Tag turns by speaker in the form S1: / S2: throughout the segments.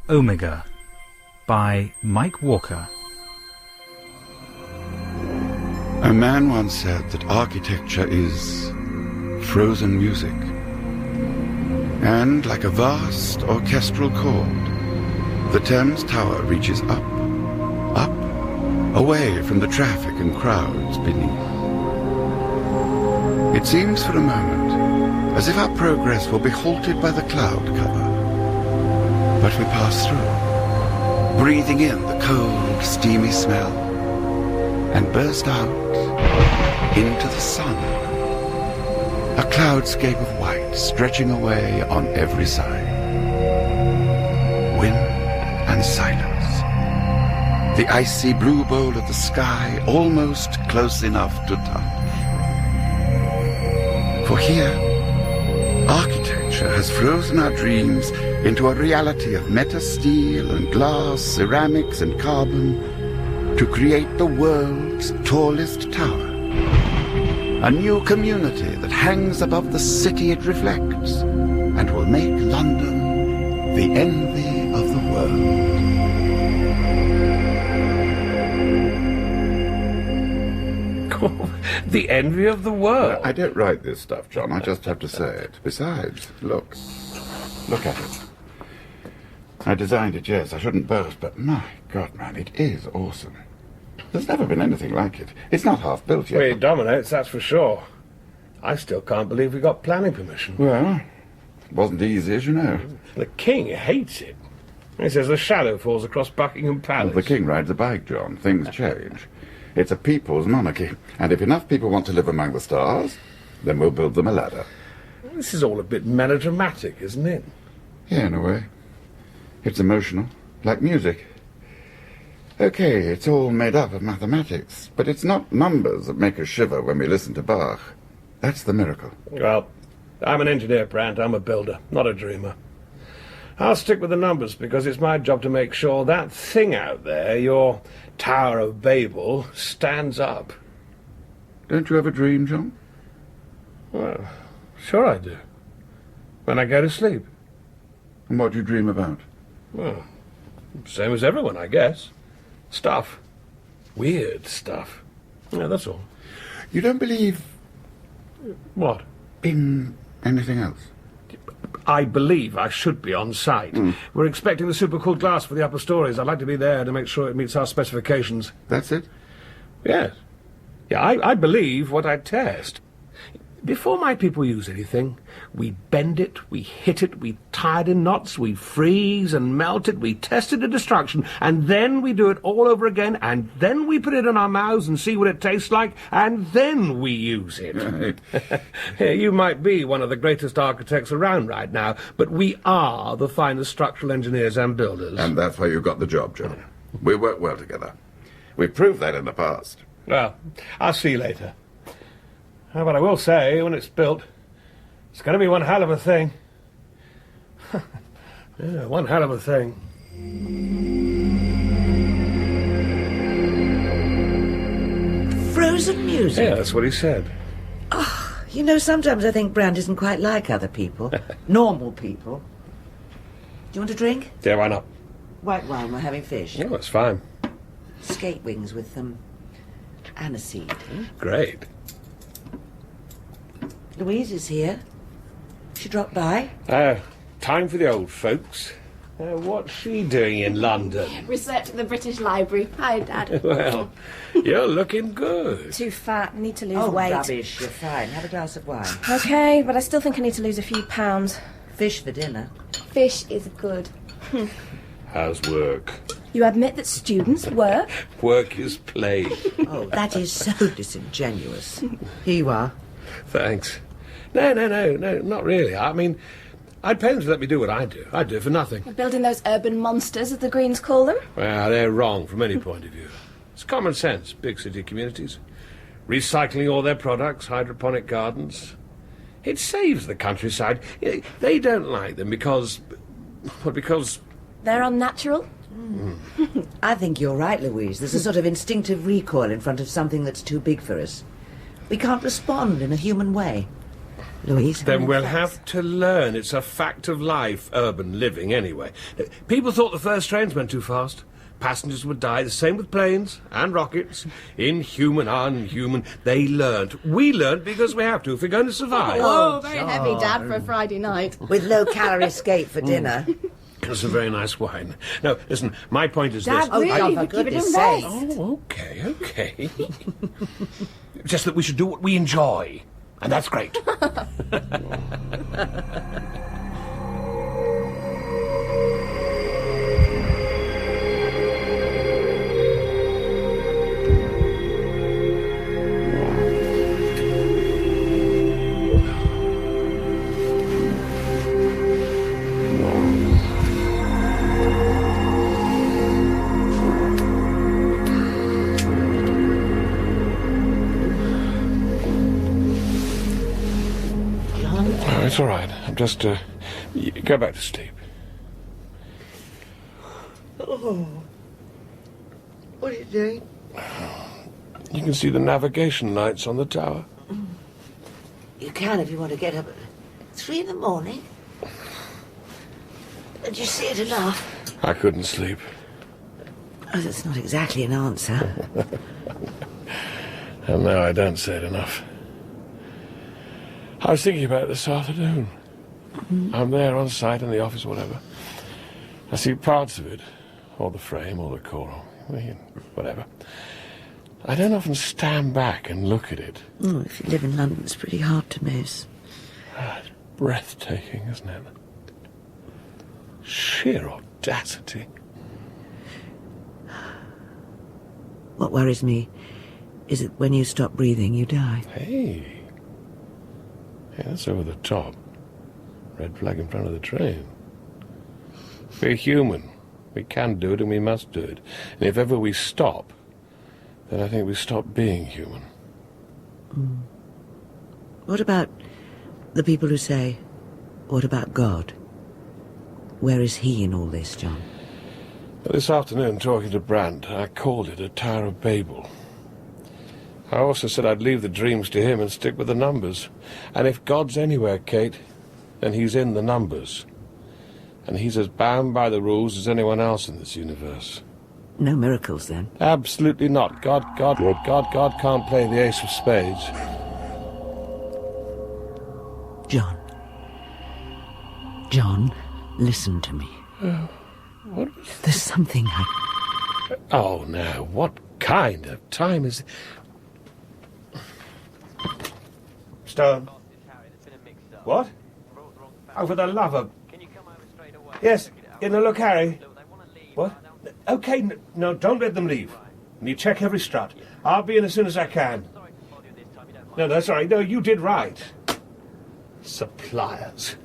S1: Omega by Mike Walker.
S2: A man once said that architecture is frozen music. And like a vast orchestral chord, the Thames Tower reaches up, away from the traffic and crowds beneath. It seems for a moment as if our progress will be halted by the cloud cover. But we pass through, breathing in the cold, steamy smell, and burst out into the sun. A cloudscape of white stretching away on every side. Wind and silence. The icy blue bowl of the sky almost close enough to touch. For here, architecture has frozen our dreams into a reality of metasteel and glass, ceramics and carbon to create the world's tallest tower. A new community that hangs above the city it reflects and will make London the envy of the world.
S3: The envy of the world.
S2: I don't write this stuff, John. I just have to say it. Besides, look at it. I designed it, yes. I shouldn't boast, but my God, man, it is awesome. There's never been anything like it. It's not half built yet.
S3: Well, it dominates, that's for sure. I still can't believe we got planning permission.
S2: Well, it wasn't easy, as you know.
S3: The King hates it. He says a shadow falls across Buckingham Palace.
S2: Well, the King rides a bike, John. Things change. It's a people's monarchy, and if enough people want to live among the stars, then we'll build them a ladder.
S3: This is all a bit melodramatic, isn't it?
S2: Yeah, in a way. It's emotional, like music. Okay, it's all made up of mathematics, but it's not numbers that make us shiver when we listen to Bach. That's the miracle.
S3: Well, I'm an engineer, Brandt. I'm a builder, not a dreamer. I'll stick with the numbers because it's my job to make sure that thing out there, your Tower of Babel, stands up.
S2: Don't you ever dream, John?
S3: Well, sure I do. When I go to sleep.
S2: And what do you dream about?
S3: Well, same as everyone, I guess. Stuff. Weird stuff. Yeah, that's all.
S2: You don't believe
S3: What?
S2: in anything else?
S3: I believe I should be on site. We're expecting the super-cooled glass for the upper stories. I'd like to be there to make sure it meets our specifications.
S2: That's it?
S3: Yes. Yeah, I believe what I test. Before my people use anything, we bend it, we hit it, we tie it in knots, we freeze and melt it, we test it to destruction, and then we do it all over again, and then we put it in our mouths and see what it tastes like, and then we use it.
S2: Right.
S3: Yeah, you might be one of the greatest architects around right now, but we are the finest structural engineers and builders.
S2: And that's why you got the job, John. We work well together. We've proved that in the past.
S3: Well, I'll see you later. But I will say, when it's built, it's going to be one hell of a thing. Yeah, one hell of a thing.
S4: Frozen music?
S3: Yeah, that's what he said.
S4: You know, sometimes I think Brand isn't quite like other people. Normal people. Do you want a drink?
S3: Yeah, why not?
S4: White wine, we're having fish.
S3: Yeah, that's fine.
S4: Skate wings with aniseed.
S3: Great.
S4: Louise is here. She dropped by.
S3: Time for the old folks. What's she doing in London?
S5: Research at the British Library. Hi, Dad.
S3: Well, you're looking good.
S5: Too fat. Need to lose
S4: Oh,
S5: weight.
S4: rubbish. You're fine. Have a glass of wine.
S5: Okay, but I still think I need to lose a few pounds.
S4: Fish for dinner.
S5: Fish is good.
S3: How's work?
S5: You admit that students work?
S3: Work is play.
S4: Oh, that is so disingenuous. Here you are.
S3: Thanks. No, not really. I mean, I'd pay them to let me do what I do. I'd do it for nothing.
S5: Building those urban monsters, as the Greens call them?
S3: Well, they're wrong from any point of view. It's common sense, big city communities. Recycling all their products, hydroponic gardens. It saves the countryside. They don't like them because... Well, because...
S5: They're unnatural?
S4: I think you're right, Louise. There's a sort of instinctive recoil in front of something that's too big for us. We can't respond in a human way. Louise?
S3: Then we'll have to learn. It's a fact of life, urban living, anyway. People thought the first trains went too fast. Passengers would die. The same with planes and rockets. Inhuman, unhuman. They learned. We learned because we have to if we're going to survive.
S5: Oh, very heavy, Dad, for a Friday night.
S4: With low-calorie escape for dinner.
S3: It's a very nice wine. No, listen, my point is
S5: Dad,
S3: this.
S4: Oh,
S5: really,
S4: John, for
S5: but give it a
S4: goodness
S5: rest.
S4: sake.
S3: Oh, okay. Just that we should do what we enjoy. And that's great. It's all right. I'm just, go back to sleep.
S4: Oh. What are you doing?
S3: You can see the navigation lights on the tower.
S4: You can if you want to get up at 3 in the morning. Did you see it enough?
S3: I couldn't sleep.
S4: Oh, that's not exactly an answer.
S3: And now I don't say it enough. I was thinking about it this afternoon. I'm there on site in the office, whatever. I see parts of it, or the frame, or the core, whatever. I don't often stand back and look at it.
S4: Oh, if you live in London, it's pretty hard to miss.
S3: It's breathtaking, isn't it? Sheer audacity.
S4: What worries me is that when you stop breathing, you die.
S3: Hey. Yeah, that's over the top. Red flag in front of the train. We're human. We can do it and we must do it. And if ever we stop, then I think we stop being human.
S4: What about the people who say, what about God? Where is he in all this, John?
S3: Well, this afternoon, talking to Brandt, I called it a Tower of Babel. I also said I'd leave the dreams to him and stick with the numbers. And if God's anywhere, Kate, then he's in the numbers. And he's as bound by the rules as anyone else in this universe.
S4: No miracles, then?
S3: Absolutely not. God can't play the ace of spades.
S4: John, listen to me.
S3: What?
S4: There's something
S3: Oh, now, what kind of time is it? Stone. What? Oh, for the love of... Yes, look, Harry. What? Okay, no, don't let them leave. You check every strut. I'll be in as soon as I can. No, that's all right. No, you did right. Suppliers.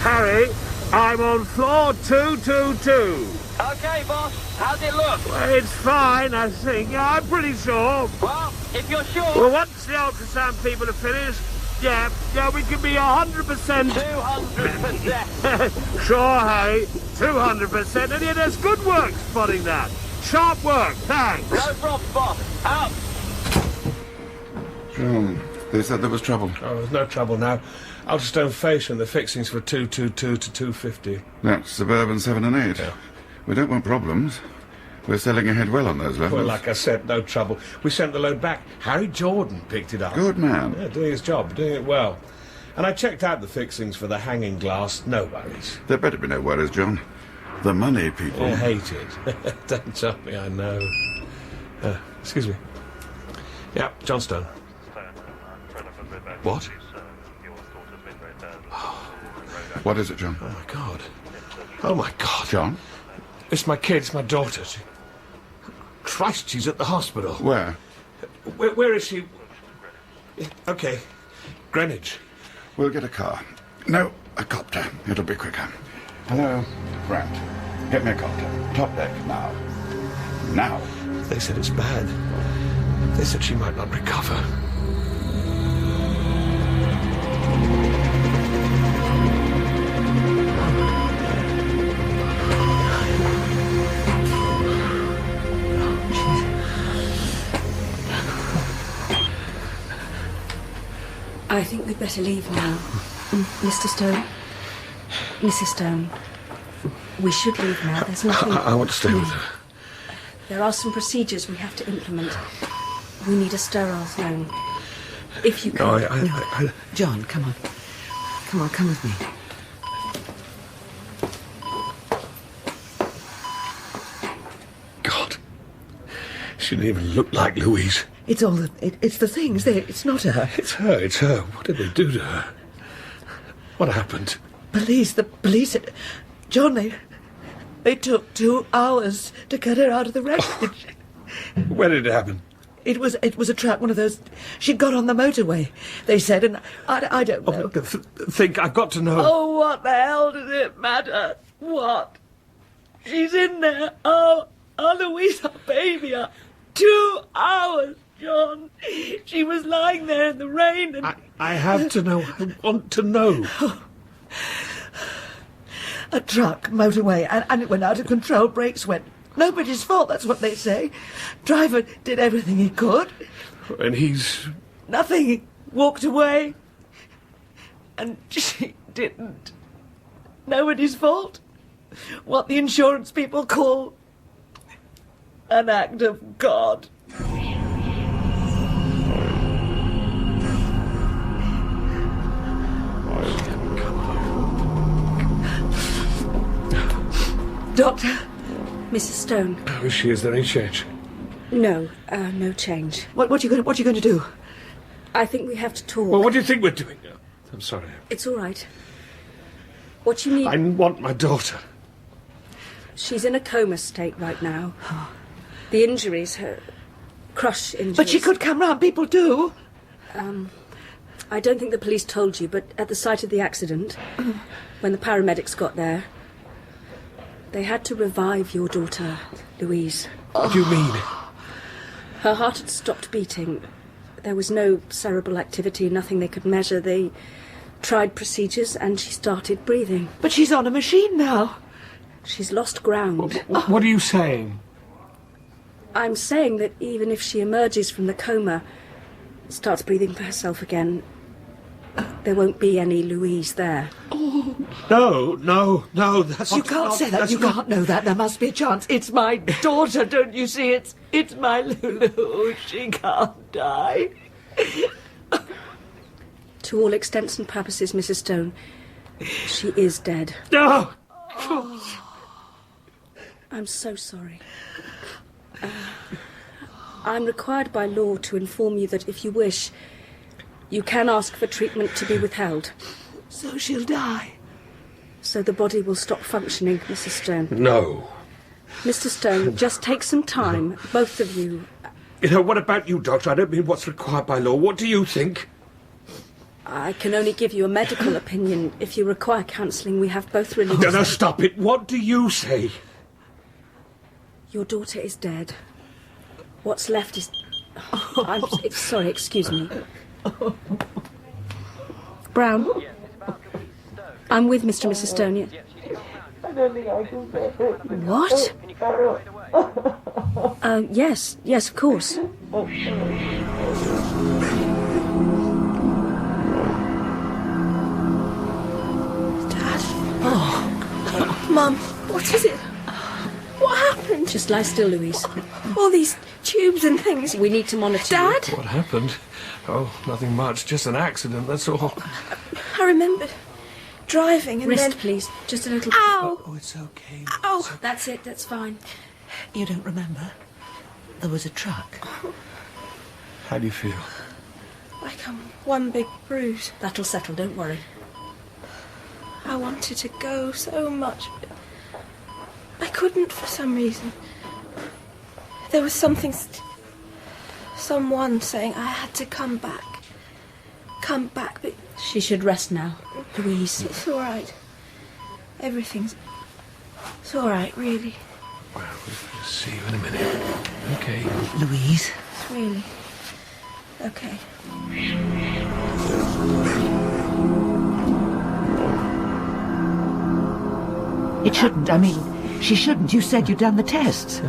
S3: Harry, I'm on floor 222.
S6: Okay, boss. How's it look?
S3: Well, it's fine, I think. Yeah, I'm pretty sure.
S6: Well, if you're sure...
S3: Well, once the ultrasound people are finished, yeah, we can be 100%...
S6: 200%.
S3: Sure, Harry, 200%. And yeah, there's good work spotting that. Sharp work, thanks.
S6: No problem, boss. Out.
S2: John, they said there was trouble.
S3: Oh, there's no trouble now. Ultrastone fascia and the fixings for 222 to 250.
S2: That's Suburban 7 and 8.
S3: Yeah.
S2: We don't want problems. We're selling ahead well on those levels.
S3: Well, like I said, no trouble. We sent the load back. Harry Jordan picked it up.
S2: Good man.
S3: Yeah, doing his job, doing it well. And I checked out the fixings for the hanging glass. No worries.
S2: There better be no worries, John. The money people.
S3: I hate it. Don't tell me, I know. Excuse me. Yeah, John Stone. What?
S2: What is it, John?
S3: Oh, my God. Oh, my God.
S2: John?
S3: It's my kid, it's my daughter. Christ, she's at the hospital.
S2: Where?
S3: Where is she? Okay. Greenwich.
S2: We'll get a car. No, a copter. It'll be quicker. Hello, Grant. Get me a copter. Top deck, now. Now.
S3: They said it's bad. They said she might not recover.
S7: I think we'd better leave now. Mr. Stone? Mrs. Stone, we should leave now. There's nothing...
S3: I want to stay with her.
S7: There are some procedures we have to implement. We need a sterile zone. If you can...
S3: No, I...
S4: John, come on. Come on, come with me.
S3: God. She didn't even look like Louise.
S4: It's all the... it's the things. It's not her.
S3: It's her. What did they do to her? What happened?
S4: The police... John, they took 2 hours to get her out of the wreckage.
S3: Where did it happen?
S4: It was a truck, one of those... She'd got on the motorway, they said, and I don't know.
S3: Think, I've got to know.
S4: Oh, what the hell does it matter? What? She's in there. Oh, Louise, our baby. 2 hours, John. She was lying there in the rain and...
S3: I have to know. I want to know.
S4: A truck, motorway, and it went out of control. Brakes went. Nobody's fault, that's what they say. Driver did everything he could.
S3: And he's...
S4: Nothing. He walked away. And she didn't. Nobody's fault. What the insurance people call an act of God. Doctor?
S7: Mrs. Stone.
S3: How is she? Is there any change?
S7: No, no change.
S4: What are you going to do?
S7: I think we have to talk.
S3: Well, what do you think we're doing? I'm sorry.
S7: It's all right. What you need...
S3: I want my daughter.
S7: She's in a coma state right now. The injuries, her crush injuries...
S4: But she could come round, people do.
S7: I don't think the police told you, but at the site of the accident, when the paramedics got there, they had to revive your daughter, Louise.
S3: What do you mean?
S7: Her heart had stopped beating. There was no cerebral activity, nothing they could measure. They tried procedures and she started breathing.
S4: But she's on a machine now.
S7: She's lost ground.
S3: What are you saying?
S7: I'm saying that even if she emerges from the coma, starts breathing for herself again, there won't be any Louise there.
S3: No, that's...
S4: You can't say that. You can't know that. There must be a chance. It's my daughter, don't you see? It's my Lulu. She can't die.
S7: To all extents and purposes, Mrs. Stone, she is dead.
S3: No!
S7: I'm so sorry. I'm required by law to inform you that if you wish, you can ask for treatment to be withheld.
S4: So she'll die.
S7: So the body will stop functioning, Mrs. Stone.
S3: No.
S7: Mr. Stone, just take some time, both of you.
S3: You know, what about you, Doctor? I don't mean what's required by law. What do you think?
S7: I can only give you a medical opinion. If you require counselling, we have both religious...
S3: No, stop it. What do you say?
S7: Your daughter is dead. What's left is... sorry, excuse me. Brown? I'm with Mr. and Mrs. Stone.
S4: I don't think I can say it.
S7: What? Yes, of course.
S5: Dad? Oh. Mum, what is it? What happened?
S7: Just lie still, Louise.
S5: All these tubes and things.
S7: We need to monitor
S5: Dad?
S7: you.
S3: What happened? Oh, nothing much. Just an accident, that's all.
S5: I remember driving and
S7: Rest,
S5: then...
S7: please. Just a little...
S5: Ow!
S3: Oh, it's okay.
S5: Ow!
S7: That's it, that's fine.
S4: You don't remember? There was a truck.
S3: How do you feel?
S5: Like one big bruise.
S7: That'll settle, don't worry.
S5: I wanted to go so much, but I couldn't for some reason. There was something... Someone saying I had to come back. Come back, but...
S7: She should rest now, Louise.
S5: It's all right. Everything's... It's all right, really.
S3: Well, we'll see you in a minute. Okay.
S4: Louise?
S5: It's really... okay.
S4: It shouldn't. I mean, she shouldn't. You said you'd done the tests.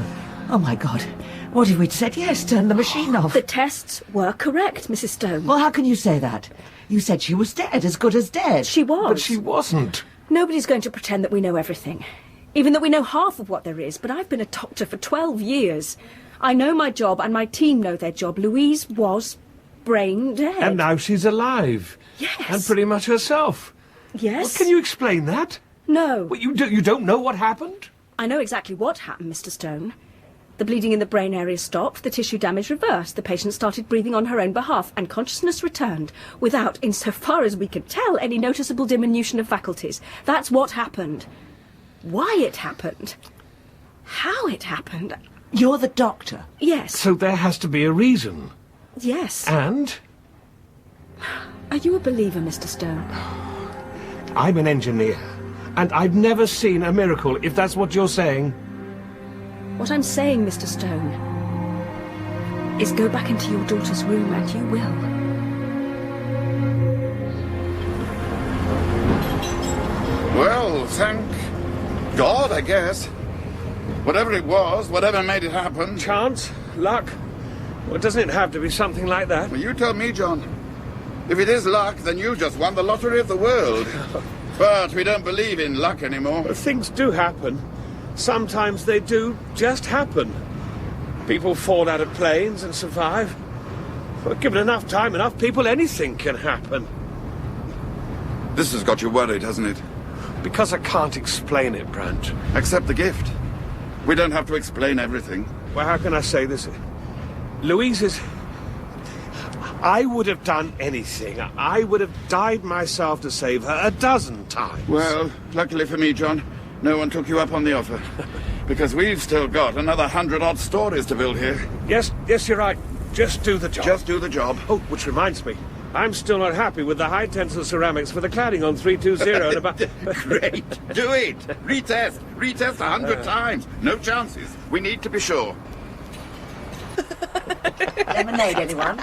S4: Oh, my God.
S8: What if we'd said yes, turn the machine off?
S7: The tests were correct, Mrs. Stone.
S8: Well, how can you say that? You said she was dead, as good as dead.
S7: She was.
S3: But she wasn't.
S7: Nobody's going to pretend that we know everything. Even that we know half of what there is. But I've been a doctor for 12 years. I know my job, and my team know their job. Louise was brain dead.
S3: And now she's alive.
S7: Yes.
S3: And pretty much herself.
S7: Yes.
S3: Well, can you explain that?
S7: No.
S3: Well, you don't know what happened?
S7: I know exactly what happened, Mr. Stone. The bleeding in the brain area stopped, the tissue damage reversed, the patient started breathing on her own behalf, and consciousness returned, without, insofar as we could tell, any noticeable diminution of faculties. That's what happened. Why it happened. How it happened.
S8: You're the doctor.
S7: Yes.
S3: So there has to be a reason.
S7: Yes.
S3: And?
S7: Are you a believer, Mr. Stone?
S3: I'm an engineer, and I've never seen a miracle, if that's what you're saying.
S7: What I'm saying, Mr. Stone, is go back into your daughter's room and you will.
S2: Well, thank God, I guess. Whatever it was, whatever made it happen.
S3: Chance? Luck? Well, doesn't it have to be something like that?
S2: Well, you tell me, John. If it is luck, then you just won the lottery of the world. But we don't believe in luck anymore.
S3: Well, things do happen. Sometimes they do just happen. People fall out of planes and survive. Well, given enough time, enough people, anything can happen.
S2: This has got you worried, hasn't it?
S3: Because I can't explain it, Branch.
S2: Accept the gift. We don't have to explain everything.
S3: Well, how can I say this? Louise is... I would have done anything. I would have died myself to save her a dozen times.
S2: Well, luckily for me, John, no one took you up on the offer. Because we've still got another 100-odd stories to build here.
S3: Yes, you're right. Just do the job.
S2: Just do the job.
S3: Oh, which reminds me. I'm still not happy with the high-tensile ceramics for the cladding on 320 and about...
S2: Great. Do it. Retest. Retest 100 times. No chances. We need to be sure.
S8: Lemonade, anyone?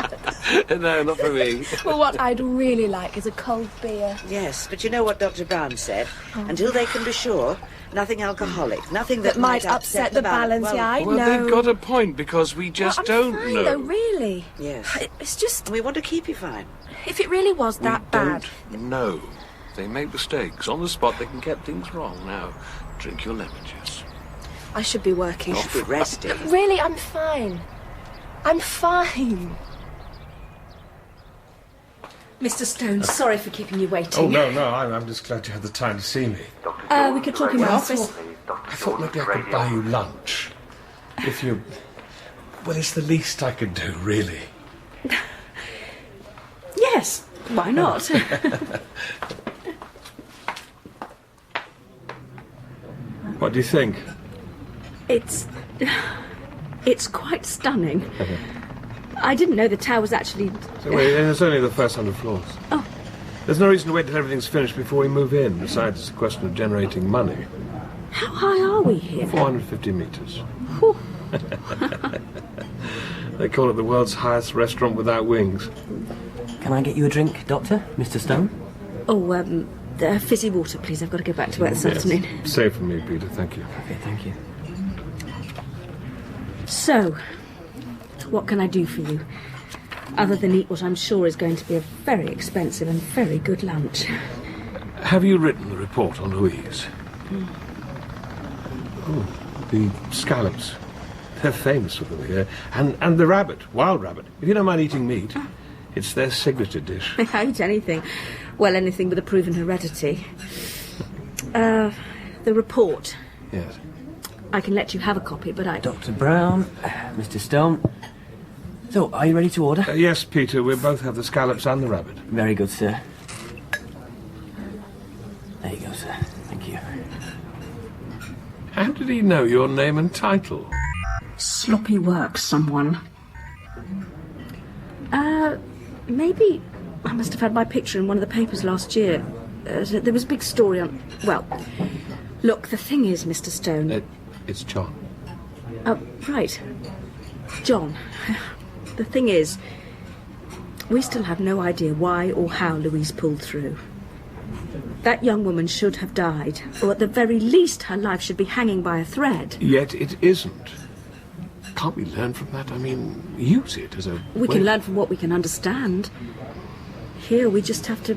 S3: No, not for me.
S5: Well, what I'd really like is a cold beer.
S9: Yes, but you know what Dr. Brown said? Until they can be sure, nothing alcoholic, nothing that
S5: Might upset the balance,
S9: Well,
S5: yeah, I
S3: Well,
S5: know.
S3: they've got a point, because we just
S5: I'm
S3: don't
S5: fine,
S3: know.
S5: though, really.
S9: Yes.
S5: It's just,
S9: We want to keep you fine.
S5: if it really was that bad.
S3: No. They make mistakes. On the spot, they can get things wrong. Now, drink your lemon juice.
S5: I should be working.
S9: You should be resting.
S5: Really, I'm fine. I'm fine.
S7: Mr. Stone, sorry for keeping you waiting.
S3: No, I'm just glad you had the time to see me.
S7: We could talk in my office.
S3: I thought maybe I could buy you lunch. If you... Well, it's the least I could do, really.
S7: Yes, why not?
S3: What do you think?
S7: It's quite stunning. I didn't know the tower's actually...
S3: Wait, it's only the first 100 floors.
S7: Oh.
S3: There's no reason to wait till everything's finished before we move in. Besides, it's a question of generating money.
S7: How high are we here?
S3: 450 metres.
S7: Whew.
S3: They call it the world's highest restaurant without wings.
S10: Can I get you a drink, Doctor? Mr. Stone?
S7: Oh, fizzy water, please. I've got to go back to work this afternoon.
S3: Save for me, Peter. Thank you.
S10: Okay, thank you.
S7: So, what can I do for you? Other than eat what I'm sure is going to be a very expensive and very good lunch.
S3: Have you written the report on Louise? Oh, the scallops. They're famous for them here. And the rabbit, wild rabbit. If you don't mind eating meat, it's their signature dish.
S7: I eat anything. Well, anything with a proven heredity. The report.
S3: Yes.
S7: I can let you have a copy, but I...
S10: Dr. Brown, Mr. Stone. So, are you ready to order?
S3: Yes, Peter, we both have the scallops and the rabbit.
S10: Very good, sir. There you go, sir. Thank you.
S3: How did he know your name and title?
S7: Sloppy work, someone. Maybe I must have had my picture in one of the papers last year. There was a big story on... Well, look, the thing is, Mr. Stone...
S3: It's John.
S7: Right. John. The thing is, we still have no idea why or how Louise pulled through. That young woman should have died, or at the very least her life should be hanging by a thread.
S3: Yet it isn't. Can't we learn from that? I mean, use it as a
S7: We can learn from what we can understand. Here we just have to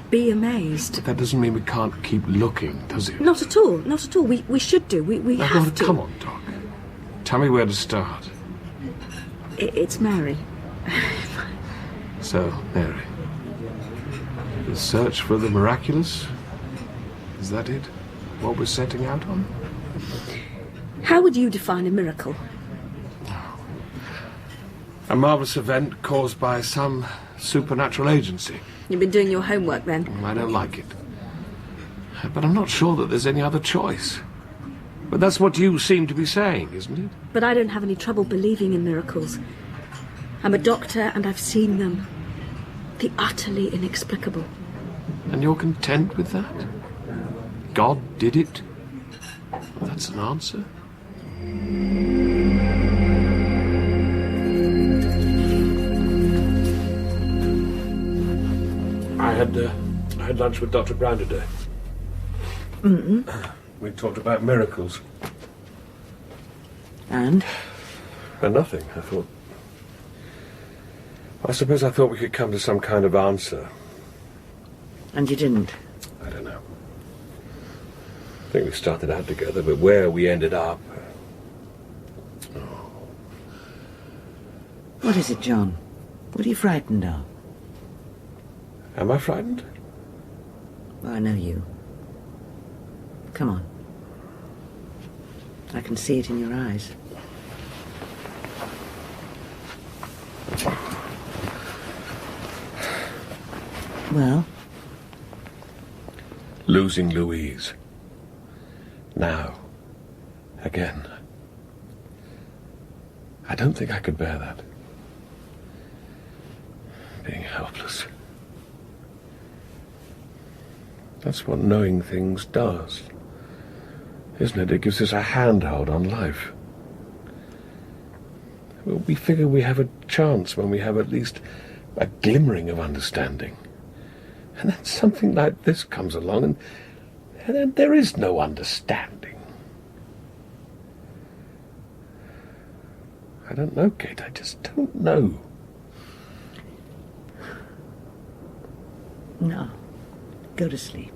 S7: be amazed.
S3: But that doesn't mean we can't keep looking, does it?
S7: Not at all, not at all. We should do. We
S3: Now,
S7: have to.
S3: Come on, Doc. Tell me where to start.
S7: It's Mary.
S3: So, Mary. The search for the miraculous? Is that it? What we're setting out on?
S7: How would you define a miracle?
S3: A marvellous event caused by some supernatural agency.
S7: You've been doing your homework then?
S3: I don't like it. But I'm not sure that there's any other choice. But that's what you seem to be saying, isn't it?
S7: But I don't have any trouble believing in miracles. I'm a doctor and I've seen them. The utterly inexplicable.
S3: And you're content with that? God did it? Well, that's an answer. I had lunch with Dr. Brown today. We talked about miracles.
S9: And?
S3: And nothing. I suppose I thought we could come to some kind of answer.
S9: And you didn't?
S3: I don't know. I think we started out together, but where we ended up...
S9: What is it, John? What are you frightened of?
S3: Am I frightened?
S9: Well, I know you. Come on. I can see it in your eyes. Well?
S3: Losing Louise. Now. Again. I don't think I could bear that. Being helpless. That's what knowing things does. Isn't it? It gives us a handhold on life. Well, we figure we have a chance when we have at least a glimmering of understanding. And then something like this comes along and then there is no understanding. I don't know, Kate. I just don't know.
S9: No. Go to sleep.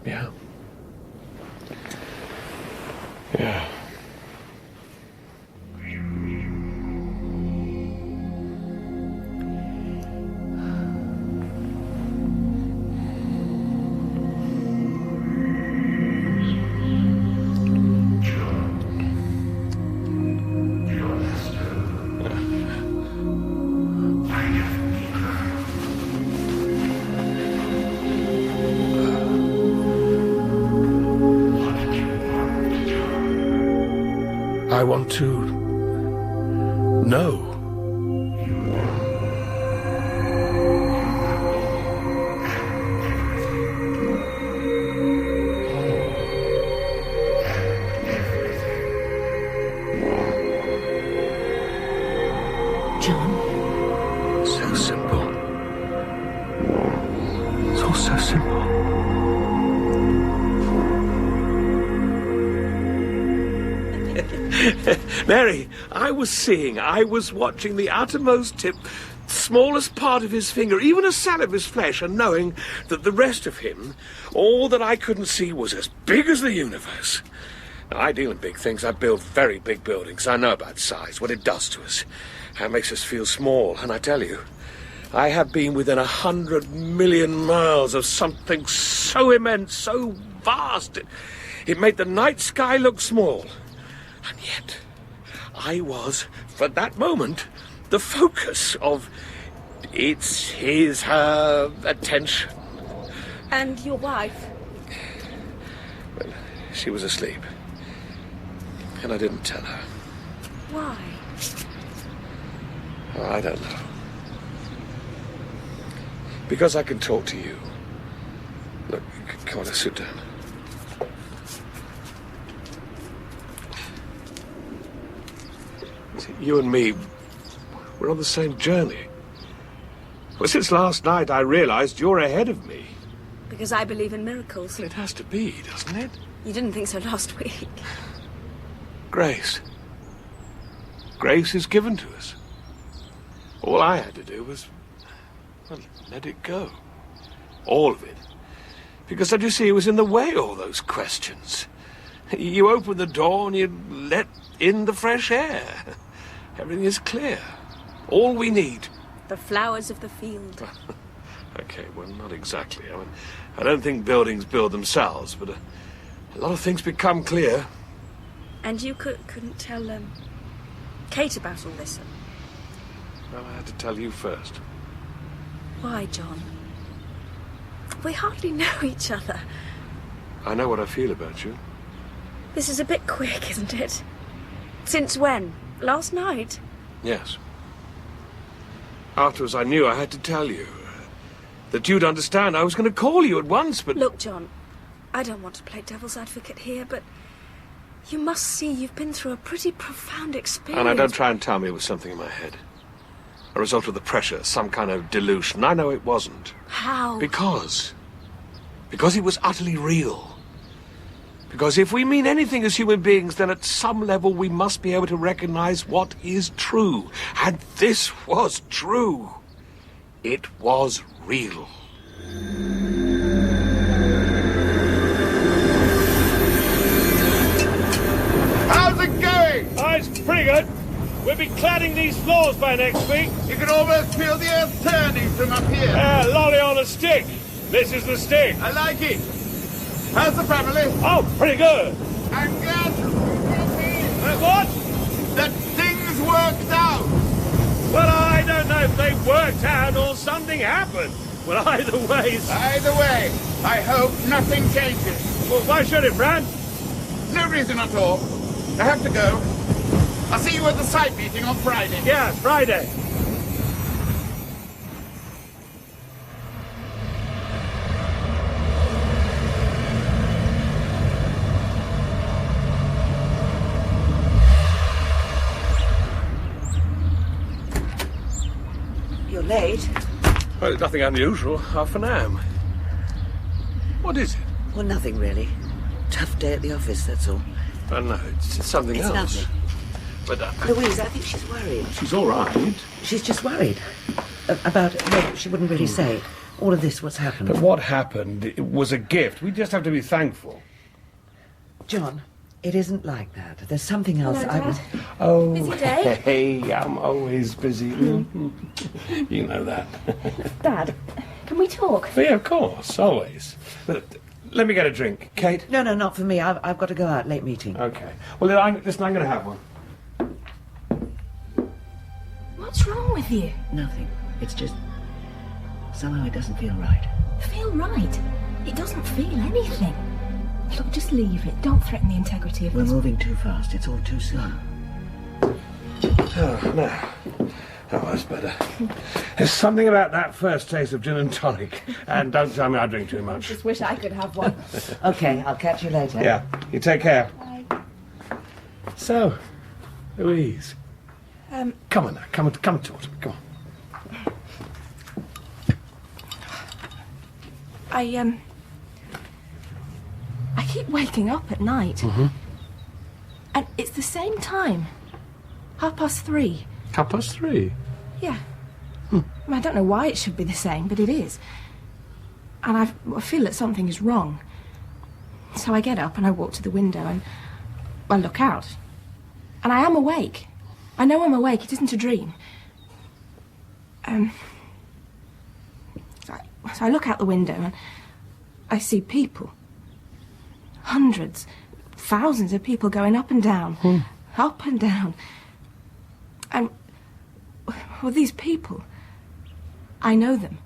S3: Yeah. Yeah. I want to know.
S9: John?
S3: So simple. It's all so simple. Mary, I was watching the outermost tip, smallest part of his finger, even a cell of his flesh, and knowing that the rest of him, all that I couldn't see, was as big as the universe. Now, I deal in big things. I build very big buildings. I know about size, what it does to us, how it makes us feel small. And I tell you, I have been within 100 million miles of something so immense, so vast. It made the night sky look small. And yet, I was, for that moment, the focus of her attention.
S7: And your wife?
S3: Well, she was asleep. And I didn't tell her.
S7: Why?
S3: Oh, I don't know. Because I can talk to you. Look, come on, let's sit down. You and me, we're on the same journey. Well, since last night I realized you're ahead of me.
S7: Because I believe in miracles.
S3: Well, it has to be, doesn't it?
S7: You didn't think so last week.
S3: Grace. Grace is given to us. All I had to do was, well, let it go. All of it. Because, don't you see, it was in the way, all those questions. You open the door and you let in the fresh air. Everything is clear. All we need.
S7: The flowers of the field.
S3: Okay, well, not exactly. I mean, I don't think buildings build themselves, but a lot of things become clear.
S7: And you couldn't tell Kate about all this?
S3: Well, I had to tell you first.
S7: Why, John? We hardly know each other.
S3: I know what I feel about you.
S7: This is a bit quick, isn't it? Since when? Last night?
S3: Yes. Afterwards, I knew I had to tell you. That you'd understand. I was going to call you at once, but...
S7: Look, John, I don't want to play devil's advocate here, but you must see you've been through a pretty profound experience.
S3: And I don't try and tell me it was something in my head. A result of the pressure, some kind of delusion. I know it wasn't.
S7: How?
S3: Because it was utterly real. Because if we mean anything as human beings, then at some level we must be able to recognize what is true. And this was true. It was real.
S2: How's it going?
S3: Oh, it's pretty good. We'll be cladding these floors by next week.
S2: You can almost feel the earth turning from up here.
S3: Lolly on a stick. This is the stick.
S2: I like it. How's the family?
S3: Oh, pretty good.
S2: I'm glad to
S3: What?
S2: that things worked out.
S3: Well, I don't know if they worked out or something happened. Well, either way...
S2: Either way, I hope nothing changes.
S3: Well, why should it, Brad?
S2: No reason at all. I have to go. I'll see you at the site meeting on Friday.
S3: Yeah, Friday.
S9: You're late.
S3: Well, it's nothing unusual. Half an hour. What is it?
S9: Well, nothing really. Tough day at the office, that's all.
S3: Oh, no, it's something
S9: It's
S3: else.
S9: nothing.
S3: But
S9: Louise, I think she's worried.
S3: she's all right.
S9: She's just worried. About... Well, she wouldn't really say. All of this, what's happened.
S3: But what happened it was a gift. We just have to be thankful.
S9: John, it isn't like that. There's something else
S5: Hello,
S9: I
S5: Dad.
S9: was...
S3: Oh,
S5: Busy day?
S3: Hey, I'm always busy. You know that.
S5: Dad, can we talk?
S3: Yeah, of course, always. But let me get a drink. Kate?
S9: No, not for me. I've got to go out. Late meeting.
S3: Okay. Well, listen, I'm going to have one.
S5: What's wrong with you?
S9: Nothing. It's just... Somehow it doesn't feel right.
S5: Feel right. It doesn't feel anything. Look, just leave it. Don't threaten the integrity of
S9: We're
S5: this.
S9: moving too fast. It's all too slow.
S3: Oh, no. Oh, that's better. There's something about that first taste of gin and tonic. And don't tell me I drink too much.
S5: Just wish I could have one.
S9: Okay, I'll catch you later.
S3: Yeah, you take care.
S5: Bye.
S3: So, Louise. Come on now, come and talk to me, come on.
S5: I keep waking up at night. And it's the same time. 3:30.
S3: 3:30?
S5: Yeah. I don't know why it should be the same, but it is. And I feel that something is wrong. So I get up and I walk to the window and I look out. And I am awake. I know I'm awake. It isn't a dream. So I look out the window and I see people. Hundreds, thousands of people going up and down. Up and down. And, well, these people, I know them.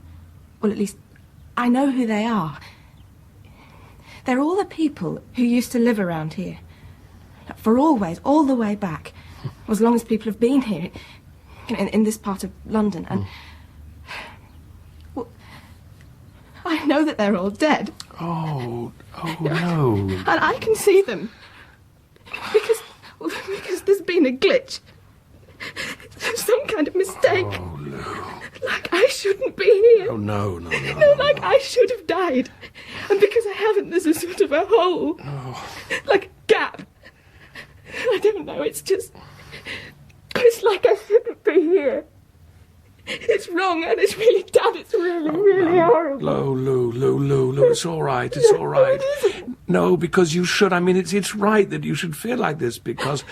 S5: Well, at least, I know who they are. They're all the people who used to live around here. For always, all the way back. As long as people have been here, in this part of London. And, well, I know that they're all dead.
S3: Oh no.
S5: And I can see them. Because there's been a glitch. Some kind of mistake.
S3: Oh, Lou.
S5: Like I shouldn't be here.
S3: Oh, no.
S5: No, like I should have died. And because I haven't, there's a sort of a hole.
S3: Oh.
S5: Like a gap. I don't know. It's just... It's like I shouldn't be here. It's wrong, and it's really done. It's really, really horrible.
S3: Lou, it's all right. It's all right. No, because you should. I mean, it's right that you should feel like this because,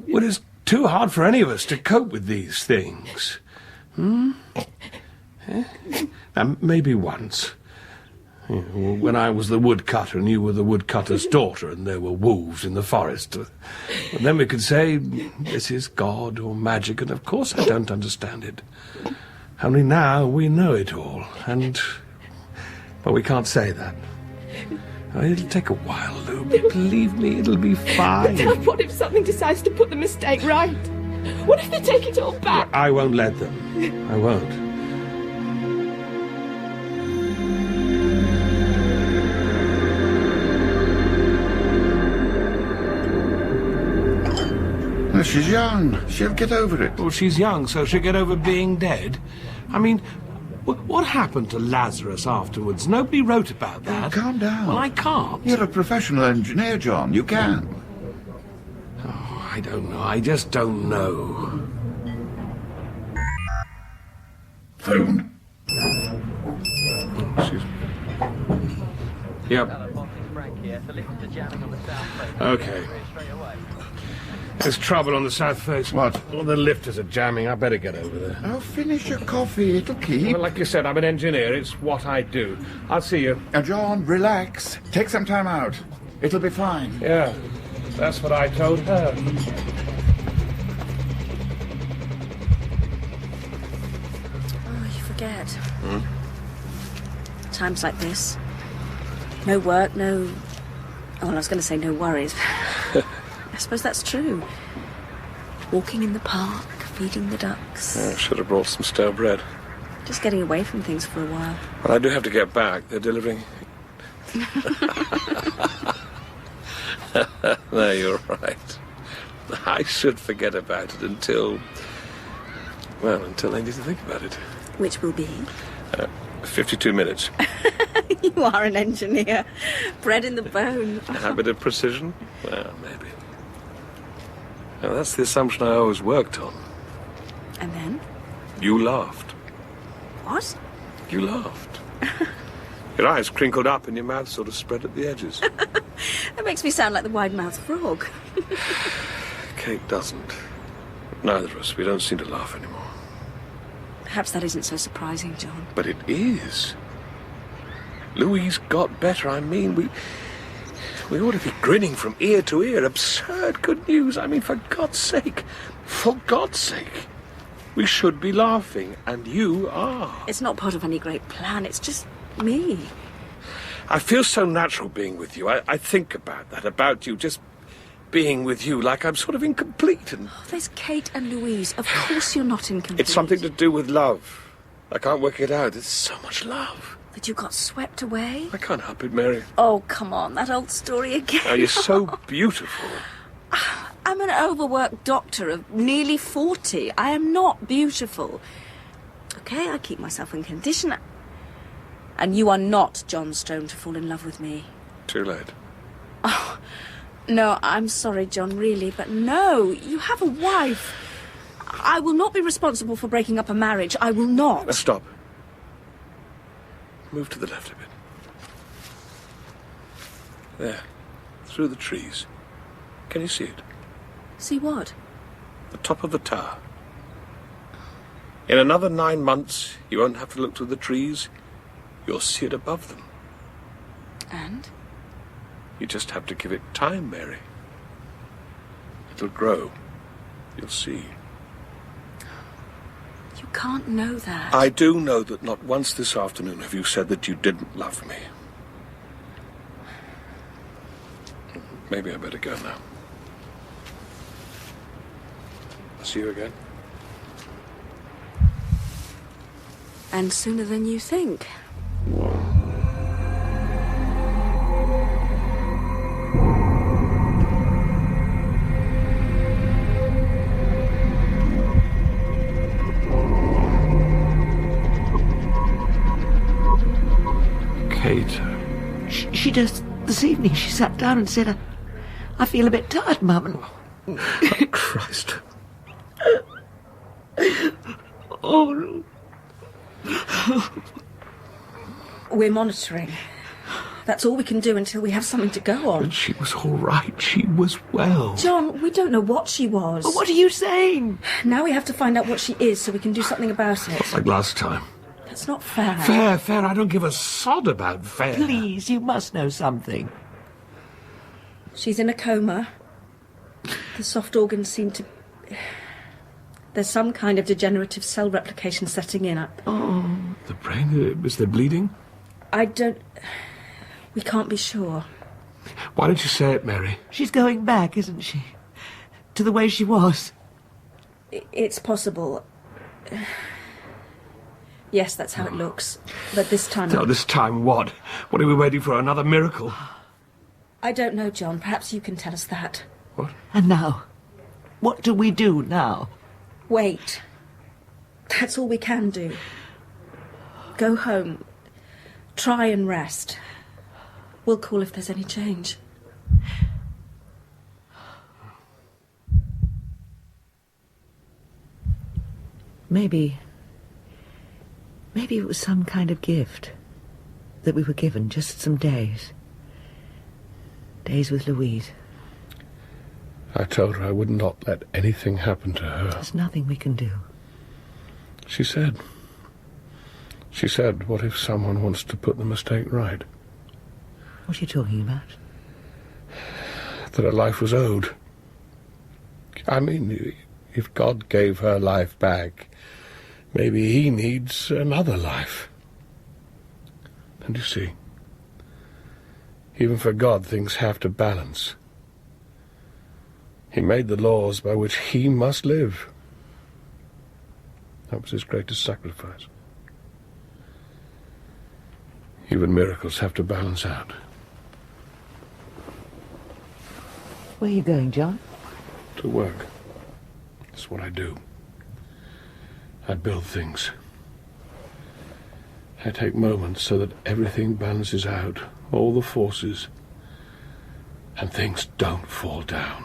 S3: well, it's too hard for any of us to cope with these things. And maybe once, when I was the woodcutter and you were the woodcutter's daughter and there were wolves in the forest, and then we could say, this is God or magic, and of course I don't understand it. Only now we know it all, but we can't say that. It'll take a while, Lou. Believe me, it'll be fine.
S5: But what if something decides to put the mistake right? What if they take it all back?
S3: I won't let them. I won't.
S2: Well, she's young. She'll get over it.
S3: Well, she's young, so she'll get over being dead. I mean, what happened to Lazarus afterwards? Nobody wrote about that.
S2: Oh, calm down.
S3: Well, I can't.
S2: You're a professional engineer, John. You can.
S3: Oh, I don't know. I just don't know.
S2: Phone.
S3: Excuse me. Yep. Okay. There's trouble on the south face.
S2: What?
S3: Well, the lifters are jamming. I better get over there.
S2: Oh, finish your coffee. It'll keep.
S3: Well, like you said, I'm an engineer. It's what I do. I'll see you.
S2: Now, John, relax. Take some time out. It'll be fine.
S3: Yeah, that's what I told her.
S7: Oh, you forget. Times like this. No work, no... Oh, well, I was going to say no worries. I suppose that's true. Walking in the park, feeding the ducks.
S3: I should have brought some stale bread.
S7: Just getting away from things for a while.
S3: But I do have to get back. They're delivering... No, you're right. I should forget about it until I need to think about it.
S7: Which will be?
S3: 52 minutes.
S7: You are an engineer. Bred in the bone.
S3: A habit of precision? Well, maybe. Now, that's the assumption I always worked on.
S7: And then?
S3: You laughed.
S7: What?
S3: You laughed. Your eyes crinkled up and your mouth sort of spread at the edges.
S7: That makes me sound like the wide-mouthed frog.
S3: Kate doesn't. Neither of us. We don't seem to laugh anymore.
S7: Perhaps that isn't so surprising, John.
S3: But it is. Louise got better. I mean, we ought to be grinning from ear to ear. Absurd good news. I mean, for God's sake. For God's sake. We should be laughing, and you are.
S7: It's not part of any great plan. It's just me.
S3: I feel so natural being with you. I think about that, about you, just being with you, like I'm sort of incomplete. And
S7: Oh, there's Kate and Louise. Of course you're not incomplete.
S3: it's something to do with love. I can't work it out. It's so much love.
S7: That you got swept away?
S3: I can't help it, Mary.
S7: Oh, come on, that old story again.
S3: Oh, you're so beautiful.
S7: I'm an overworked doctor of nearly 40. I am not beautiful. Okay, I keep myself in condition. And you are not John Stone to fall in love with me.
S3: Too late.
S7: Oh, no, I'm sorry, John, really, but no, you have a wife. I will not be responsible for breaking up a marriage. I will not.
S3: Now stop. Move to the left a bit. There. Through the trees. Can you see it?
S7: See what?
S3: The top of the tower. In another 9 months, you won't have to look through the trees. You'll see it above them.
S7: And?
S3: You just have to give it time, Mary. It'll grow. You'll see.
S7: You can't know that.
S3: I do know that not once this afternoon have you said that you didn't love me. Maybe I better go now. I'll see you again.
S7: And sooner than you think.
S3: Kate.
S8: She just, this evening, she sat down and said, I feel a bit tired, Mum. And
S3: Oh, Christ.
S4: Oh,
S7: We're monitoring. That's all we can do until we have something to go on.
S3: But she was all right. She was well.
S7: John, we don't know what she was.
S4: but what are you saying?
S7: Now we have to find out what she is so we can do something about it.
S3: Like last time.
S7: That's not fair.
S3: Fair. I don't give a sod about fair.
S4: Please, you must know something.
S7: She's in a coma. The soft organs seem to... There's some kind of degenerative cell replication setting in.
S3: The brain? Is there bleeding?
S7: I don't... We can't be sure.
S3: Why did you say it, Mary?
S4: She's going back, isn't she? To the way she was.
S7: It's possible. Yes, that's how it looks. But this time...
S3: No, this time what? What, are we waiting for, another miracle?
S7: I don't know, John. Perhaps you can tell us that.
S3: What?
S4: And now? What do we do now?
S7: Wait. That's all we can do. Go home. Try and rest. We'll call if there's any change.
S8: Maybe it was some kind of gift that we were given, just some days. Days with Louise.
S3: I told her I would not let anything happen to her.
S8: There's nothing we can do.
S3: She said, what if someone wants to put the mistake right?
S8: What are you talking about?
S3: That her life was owed. I mean, if God gave her life back, maybe he needs another life. And you see, even for God, things have to balance. He made the laws by which he must live. That was his greatest sacrifice. Even miracles have to balance out.
S8: Where are you going, John?
S3: To work. That's what I do. I build things. I take moments so that everything balances out, all the forces, and things don't fall down.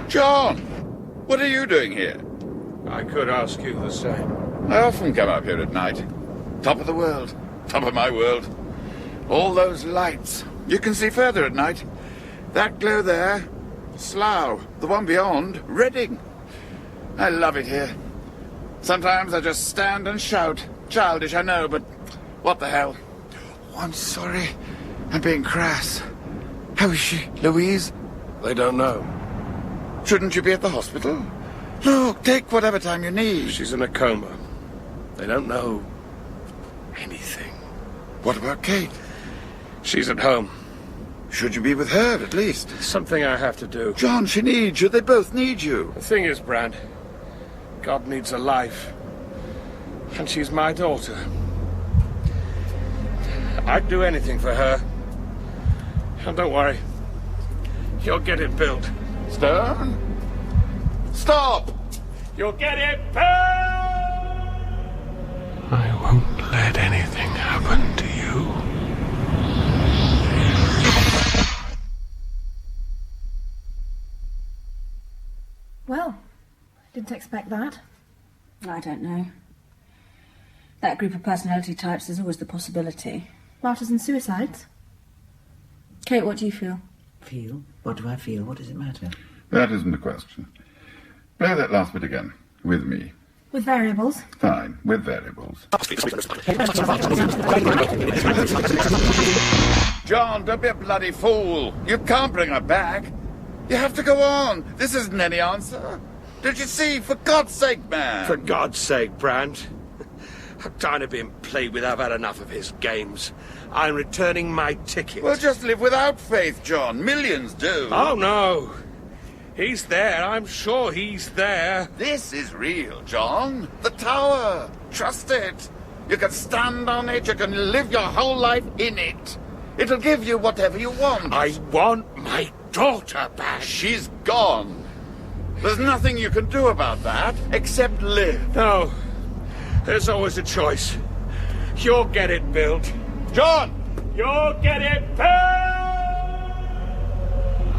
S2: John! What are you doing here?
S3: I could ask you the same.
S2: I often come up here at night. Top of the world. Top of my world. All those lights. You can see further at night. That glow there, Slough. The one beyond, Reading. I love it here. Sometimes I just stand and shout. Childish, I know, but what the hell? Oh, I'm sorry. I'm being crass. How is she, Louise?
S3: They don't know.
S2: Shouldn't you be at the hospital? Look, take whatever time you need.
S3: She's in a coma. They don't know anything.
S2: What about Kate?
S3: She's at home.
S2: Should you be with her, at least?
S3: Something I have to do.
S2: John, she needs you. They both need you.
S3: The thing is, Brand, God needs a life. And she's my daughter. I'd do anything for her. And don't worry. You'll get it built.
S2: Stone? Stop!
S3: You'll get it built! I won't let anything happen to you.
S5: Well, didn't expect that.
S7: I don't know. That group of personality types, there's always the possibility.
S5: Martyrs and suicides?
S7: Kate, what do you feel?
S8: Feel? What do I feel? What does it matter?
S2: That isn't the question. Play that last bit again. With me.
S5: With variables?
S2: Fine. With variables. John, don't be a bloody fool. You can't bring her back. You have to go on. This isn't any answer. Did you see? For God's sake, man.
S3: For God's sake, Brand. I'm tired of being played with. I've had enough of his games. I'm returning my ticket.
S2: Well, just live without faith, John. Millions do.
S3: Oh, no. He's there. I'm sure he's there.
S2: This is real, John. The tower. Trust it. You can stand on it. You can live your whole life in it. It'll give you whatever you want.
S3: I want my daughter back.
S2: She's gone. There's nothing you can do about that, except live.
S3: No. There's always a choice. You'll get it built.
S2: John!
S3: You'll get it built!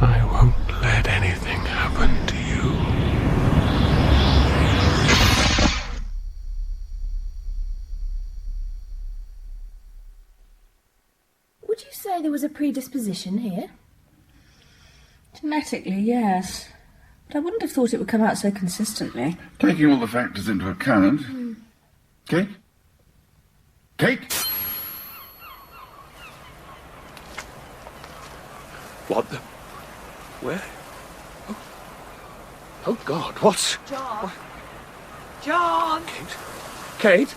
S3: I won't let anything happen to you.
S11: Would you say there was a predisposition here?
S12: Genetically, yes. But I wouldn't have thought it would come out so consistently.
S2: Taking all the factors into account... Kate? Kate?
S3: What the... Where? Oh God, what's...
S4: John! John!
S3: Kate? Kate?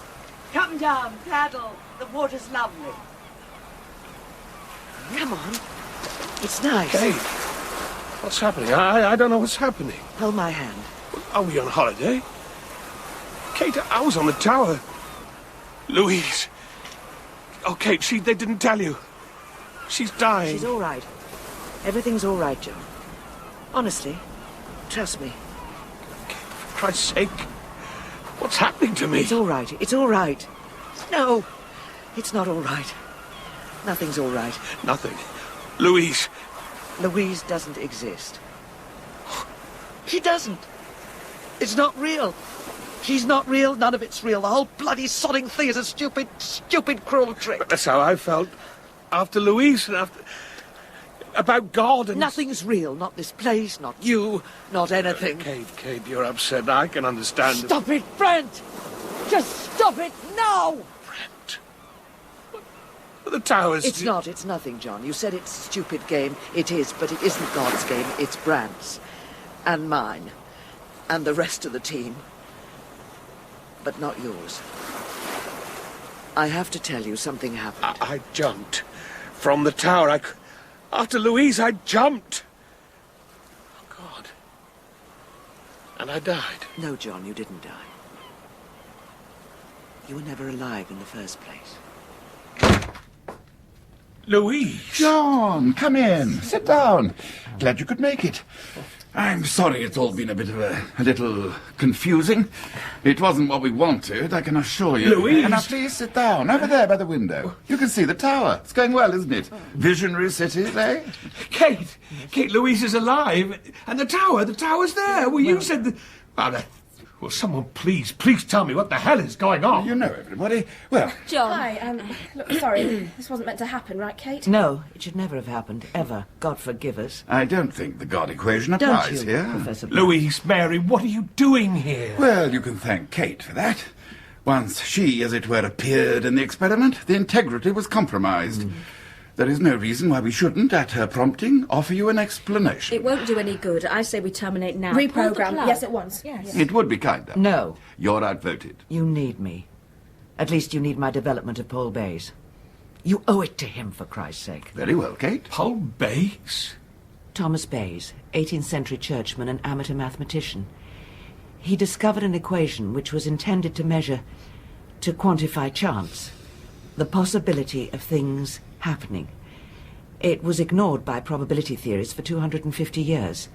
S4: Come down, paddle. The water's lovely.
S9: Come on. It's nice.
S3: Kate? What's happening? I don't know what's happening.
S9: Hold my hand.
S3: Are we on holiday? Kate, I was on the tower. Louise. Oh, Kate, they didn't tell you. She's dying.
S9: She's all right. Everything's all right, John. Honestly, trust me.
S3: Kate, for Christ's sake. What's happening to me?
S9: It's all right. It's all right. No, it's not all right. Nothing's all right.
S3: Nothing. Louise.
S9: Louise doesn't exist. She doesn't. It's not real. She's not real. None of it's real. The whole bloody sodding thing is a stupid, stupid, cruel trick.
S3: But that's how I felt after Louise and after... about God and...
S9: Nothing's real. Not this place, not you, not anything.
S3: Kate, you're upset. I can understand.
S9: Stop it, Brent! Just stop it now!
S3: Brent. The tower's...
S9: It's not. It's nothing, John. You said it's a stupid game. It is, but it isn't God's game. It's Brant's. And mine. And the rest of the team. But not yours. I have to tell you, something happened.
S3: I jumped from the tower. After Louise, I jumped. Oh, God. And I died.
S9: No, John, you didn't die. You were never alive in the first place.
S3: Louise!
S2: John, come in. Sit down. Glad you could make it. I'm sorry it's all been a bit of a little confusing. It wasn't what we wanted, I can assure you.
S3: Louise!
S2: Now please sit down, over there by the window. You can see the tower. It's going well, isn't it? Visionary city, eh?
S3: Kate, Louise is alive. And the tower's there. Well, you said that... Well, someone please tell me what the hell is going on.
S2: You know everybody. Well...
S5: John. Hi, look, sorry, this wasn't meant to happen, right, Kate?
S9: No, it should never have happened, ever. God forgive us.
S2: I don't think the God equation
S9: Don't
S2: applies
S9: you,
S2: here.
S9: Professor Black?
S3: Louise, Mary, what are you doing here?
S2: Well, you can thank Kate for that. Once she, as it were, appeared in the experiment, the integrity was compromised. There is no reason why we shouldn't, at her prompting, offer you an explanation.
S7: It won't do any good. I say we terminate now.
S5: Reprogram, yes, at once. Yes.
S2: It would be kinder.
S9: No.
S2: You're outvoted.
S9: You need me. At least you need my development of Paul Bayes. You owe it to him, for Christ's sake.
S2: Very well, Kate.
S3: Paul Bayes?
S9: Thomas Bayes, 18th century churchman and amateur mathematician. He discovered an equation which was intended to quantify chance, the possibility of things happening. It was ignored by probability theorists for 250 years.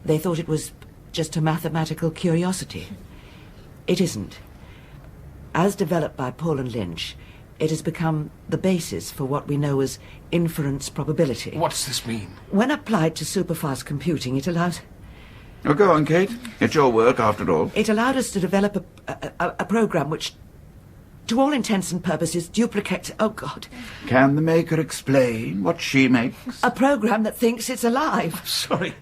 S9: They thought it was just a mathematical curiosity. It isn't. As developed by Paul and Lynch, it has become the basis for what we know as inference probability.
S3: What does this mean?
S9: When applied to superfast computing, it allowed...
S2: Oh, go on, Kate. It's your work, after all.
S9: It allowed us to develop a program which, to all intents and purposes, duplicates... Oh, God.
S2: Can the maker explain what she makes?
S9: A program that thinks it's alive.
S3: Sorry,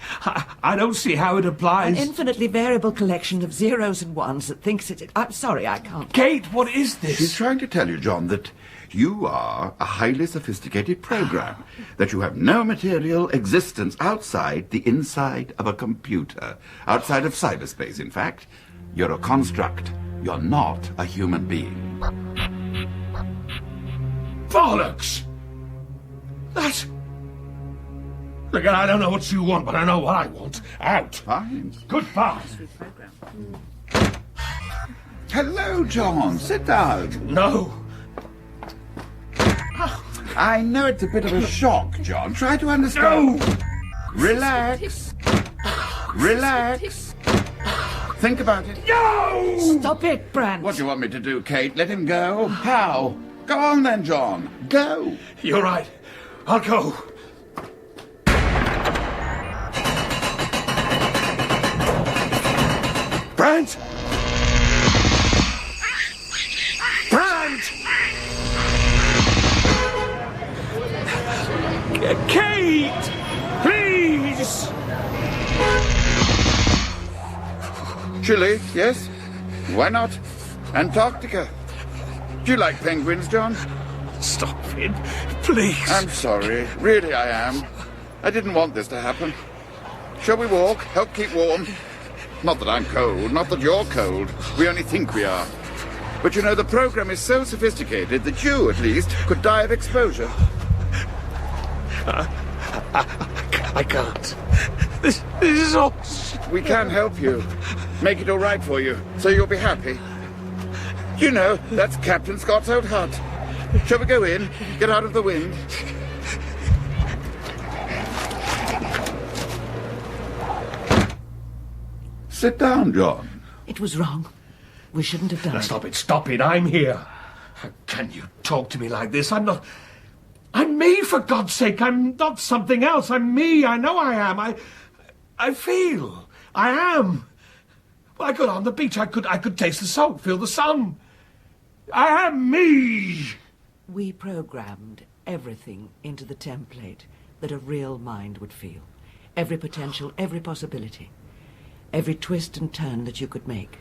S3: I don't see how it applies.
S9: An infinitely variable collection of zeros and ones that thinks it's... I'm sorry, I can't...
S3: Kate, what is this?
S2: She's trying to tell you, John, that you are a highly sophisticated program, that you have no material existence outside the inside of a computer, outside of cyberspace, in fact. You're a construct. You're not a human being.
S3: Bollocks! That's... Look, I don't know what you want, but I know what I want. Out.
S2: Fine.
S3: Goodbye.
S2: Hello, John. Sit down.
S3: No.
S2: I know it's a bit of a shock, John. Try to understand.
S3: No!
S2: Relax. Relax. Think about it.
S3: No!
S9: Stop it, Brant.
S2: What do you want me to do, Kate? Let him go? How? Go on then, John. Go.
S3: You're right. I'll go. Brant! Brant! Kate! Please!
S2: Chile, yes? Why not? Antarctica. Do you like penguins, John?
S3: Stop it, please.
S2: I'm sorry. Really, I am. I didn't want this to happen. Shall we walk? Help keep warm? Not that I'm cold, not that you're cold. We only think we are. But you know, the program is so sophisticated that you, at least, could die of exposure.
S3: I can't. This is all...
S2: We can help you. Make it all right for you, so you'll be happy. You know, that's Captain Scott's old hut. Shall we go in? Get out of the wind? Sit down, John.
S9: It was wrong. We shouldn't have done
S3: Now,
S9: it.
S3: stop it, stop it. I'm here. How can you talk to me like this? I'm not... I'm me, for God's sake. I'm not something else. I'm me. I know I am. I feel. I am. I got on the beach. I could taste the salt, feel the sun. I am me.
S9: We programmed everything into the template that a real mind would feel. Every potential, every possibility. Every twist and turn that you could make.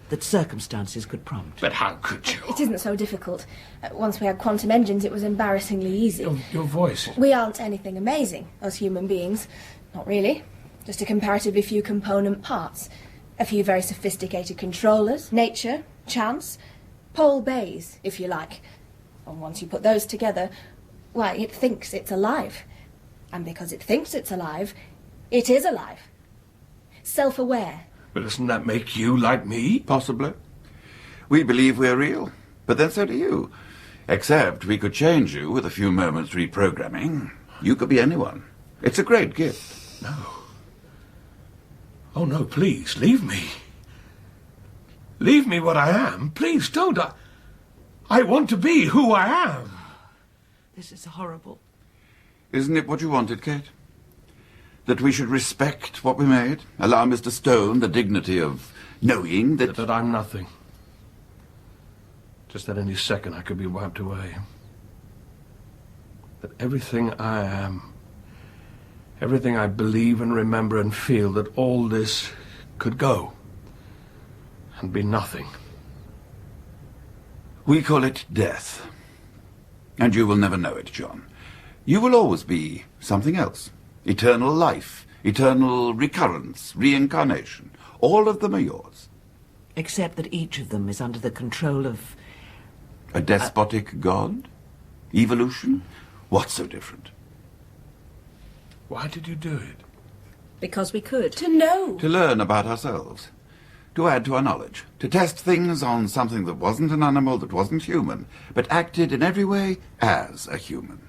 S9: That circumstances could prompt.
S3: But how could you?
S11: It isn't so difficult. Once we had quantum engines, it was embarrassingly easy.
S3: Your voice.
S11: We aren't anything amazing as human beings. Not really. Just a comparatively few component parts. A few very sophisticated controllers, nature, chance, Paul Bays, if you like. And once you put those together, why, it thinks it's alive. And because it thinks it's alive, it is alive. Self-aware.
S3: But doesn't that make you like me?
S2: Possibly. We believe we're real, but then so do you. Except we could change you with a few moments reprogramming. You could be anyone. It's a great gift.
S3: No. Oh, no, please, leave me. Leave me what I am. Please don't. I want to be who I am.
S9: This is horrible.
S2: Isn't it what you wanted, Kate? That we should respect what we made? Allow Mr. Stone the dignity of knowing that...
S3: That I'm nothing. Just that any second I could be wiped away. That everything I am, everything I believe and remember and feel, that all this could go and be nothing.
S2: We call it death. And you will never know it, John. You will always be something else. Eternal life, eternal recurrence, reincarnation. All of them are yours.
S9: Except that each of them is under the control of...
S2: A despotic god? Evolution? What's so different?
S3: Why did you do it?
S7: Because we could.
S11: To know.
S2: To learn about ourselves. To add to our knowledge. To test things on something that wasn't an animal, that wasn't human, but acted in every way as a human.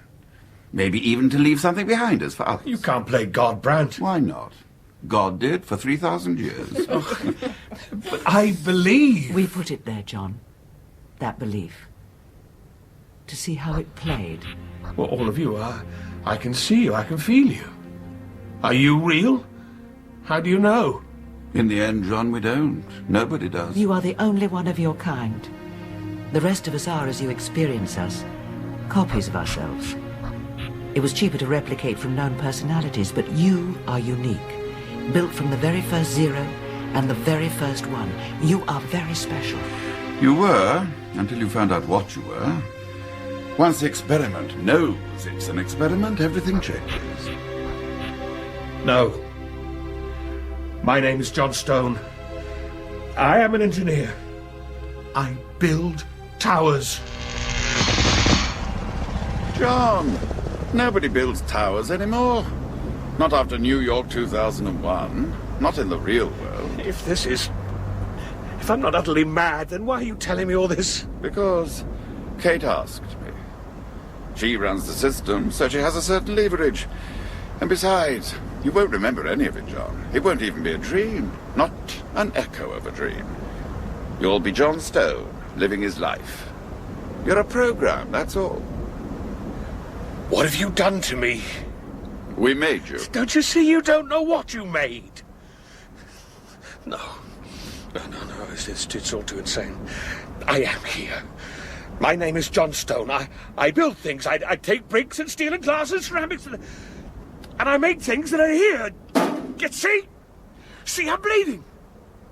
S2: Maybe even to leave something behind us for others.
S3: You can't play God, Brant.
S2: Why not? God did for 3,000 years.
S3: But I believe.
S9: We put it there, John. That belief. To see how it played.
S3: Well, all of you are. I can see you. I can feel you. Are you real? How do you know?
S2: In the end, John, we don't. Nobody does.
S9: You are the only one of your kind. The rest of us are, as you experience us, copies of ourselves. It was cheaper to replicate from known personalities, but you are unique. Built from the very first zero and the very first one. You are very special.
S2: You were, until you found out what you were. Once the experiment knows it's an experiment, everything changes.
S3: No. My name is John Stone. I am an engineer. I build towers.
S2: John, nobody builds towers anymore. Not after New York 2001. Not in the real world.
S3: If I'm not utterly mad, then why are you telling me all this?
S2: Because Kate asked me. She runs the system, so she has a certain leverage. And besides, You won't remember any of it, John. It won't even be a dream. Not an echo of a dream. You'll be John Stone, living his life. You're a program, that's all.
S3: What have you done to me?
S2: We made you.
S3: Don't you see you don't know what you made? No. No, it's all too insane. I am here. My name is John Stone. I build things. I take bricks and steel and glass and ceramics and I make things that are here. See? See, I'm bleeding.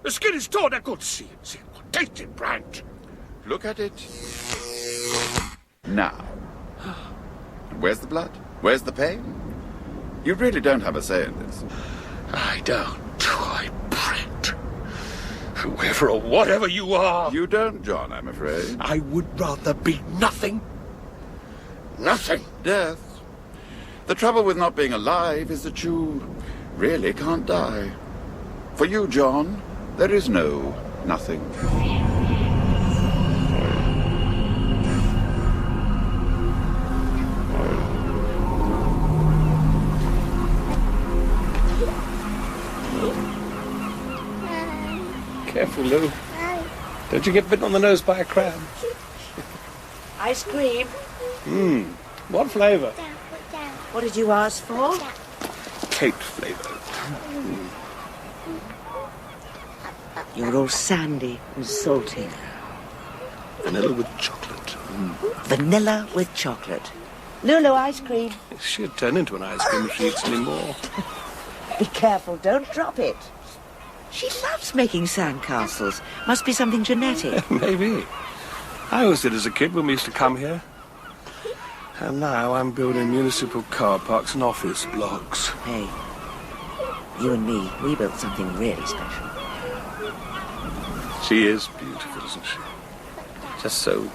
S3: The skin is torn. I could see it. See it. Taste it, Brandt.
S2: Look at it. Now. Where's the blood? Where's the pain? You really don't have a say in this.
S3: I don't. Brandt. Whoever or whatever you are.
S2: You don't, John, I'm afraid.
S3: I would rather be nothing. Nothing.
S2: Death. The trouble with not being alive is that you really can't die. For you, John, there is no nothing.
S3: Careful, Lou. Don't you get bitten on the nose by a crab.
S9: Ice cream?
S3: What flavour?
S9: What did you ask for?
S3: Cake flavour.
S9: You're all sandy and salty.
S3: Vanilla with chocolate.
S9: Vanilla with chocolate. Lulu, ice cream.
S3: She'd turn into an ice cream if she eats any more.
S9: Be careful, don't drop it. She loves making sandcastles. Must be something genetic.
S3: Maybe. I always did as a kid when we used to come here. And now I'm building municipal car parks and office blocks.
S9: Hey, you and me, we built something really special.
S3: She is beautiful, isn't she? Just so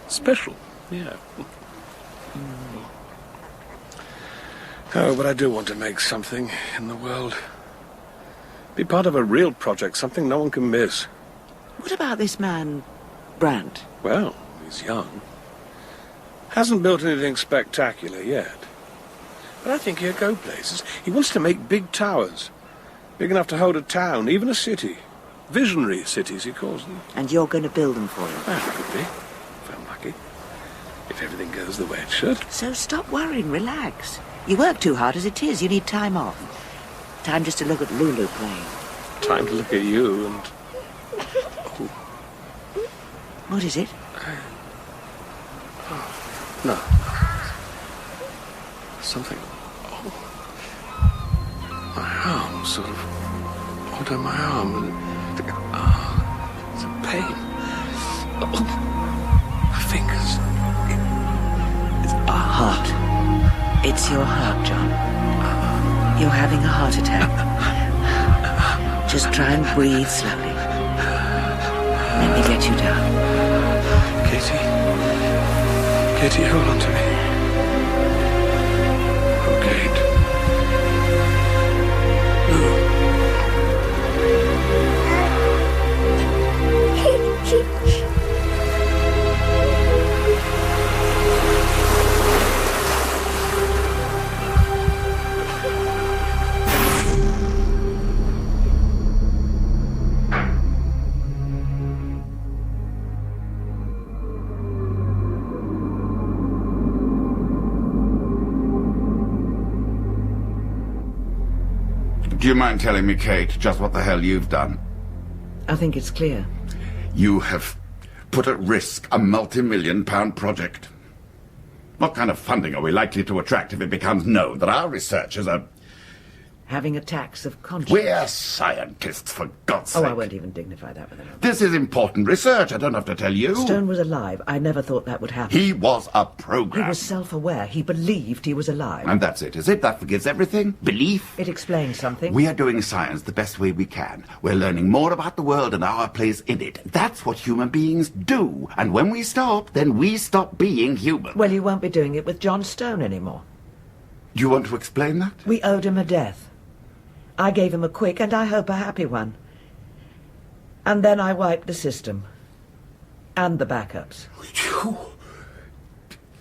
S3: special, yeah. Oh, but I do want to make something in the world. Be part of a real project, something no one can miss.
S9: What about this man, Brandt?
S3: Well, he's young. Hasn't built anything spectacular yet. But I think he'll go places. He wants to make big towers. Big enough to hold a town, even a city. Visionary cities, he calls them.
S9: And you're going to build them for him?
S3: Well, could be, if I'm lucky. If everything goes the way it should.
S9: So stop worrying, relax. You work too hard as it is, you need time off. Time just to look at Lulu playing.
S3: Time to look at you and... Oh.
S9: What is it?
S3: No. Something... Oh. My arm, sort of... Under my arm. It's a pain. Oh. My fingers. It's...
S9: Heart. It's your heart, John. You're having a heart attack. Just try and breathe slowly. Let me get you down.
S3: Katie, hold on to me. Oh, Kate.
S2: Do you mind telling me, Kate, just what the hell you've done?
S8: I think it's clear.
S2: You have put at risk a multi-million-pound project. What kind of funding are we likely to attract if it becomes known that our researchers are...
S8: Having attacks of conscience.
S2: We're scientists, for God's sake.
S8: Oh, I won't even dignify that with an oath.
S2: This is important research, I don't have to tell you.
S8: Stone was alive. I never thought that would happen.
S2: He was a
S8: He
S2: program.
S8: was self-aware. He believed he was alive.
S2: And that's it, is it? That forgives everything? Belief?
S8: It explains something.
S2: We are doing science the best way we can. We're learning more about the world and our place in it. That's what human beings do. And when we stop, then we stop being human.
S8: Well, you won't be doing it with John Stone anymore.
S2: Do you want to explain that?
S8: We owed him a death. I gave him a quick and I hope a happy one. And then I wiped the system. And the backups.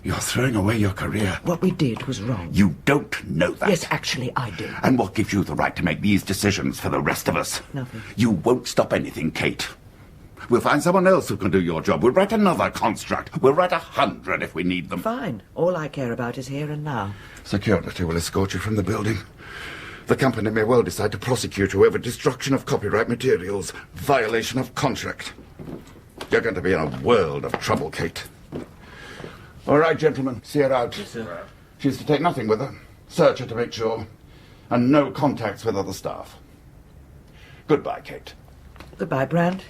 S2: You're throwing away your career.
S8: What we did was wrong.
S2: You don't know that.
S8: Yes, actually, I do.
S2: And what gives you the right to make these decisions for the rest of us?
S8: Nothing.
S2: You won't stop anything, Kate. We'll find someone else who can do your job. We'll write another construct. We'll write 100 if we need them.
S8: Fine. All I care about is here and now.
S2: Security will escort you from the building. The company may well decide to prosecute you over destruction of copyright materials, violation of contract. You're going to be in a world of trouble, Kate. All right, gentlemen, see her out.
S10: Yes, sir.
S2: She's to take nothing with her. Search her to make sure. And no contacts with other staff. Goodbye, Kate.
S8: Goodbye, Brand.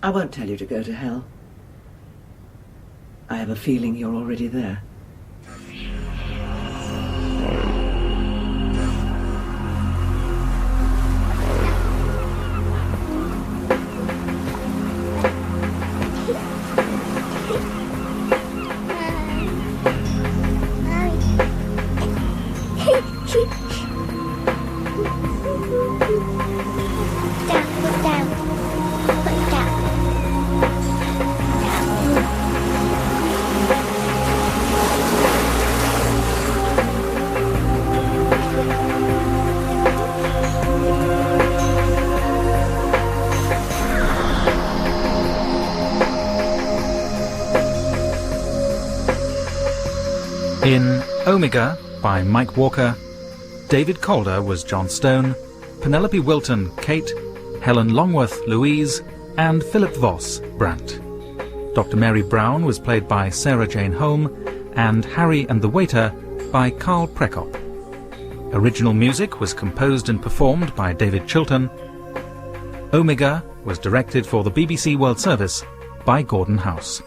S8: I won't tell you to go to hell. I have a feeling you're already there.
S1: In Omega by Mike Walker, David Calder was John Stone, Penelope Wilton, Kate, Helen Longworth, Louise, and Philip Voss, Brant. Dr. Mary Brown was played by Sarah Jane Holm, and Harry and the Waiter by Carl Prekop. Original music was composed and performed by David Chilton. Omega was directed for the BBC World Service by Gordon House.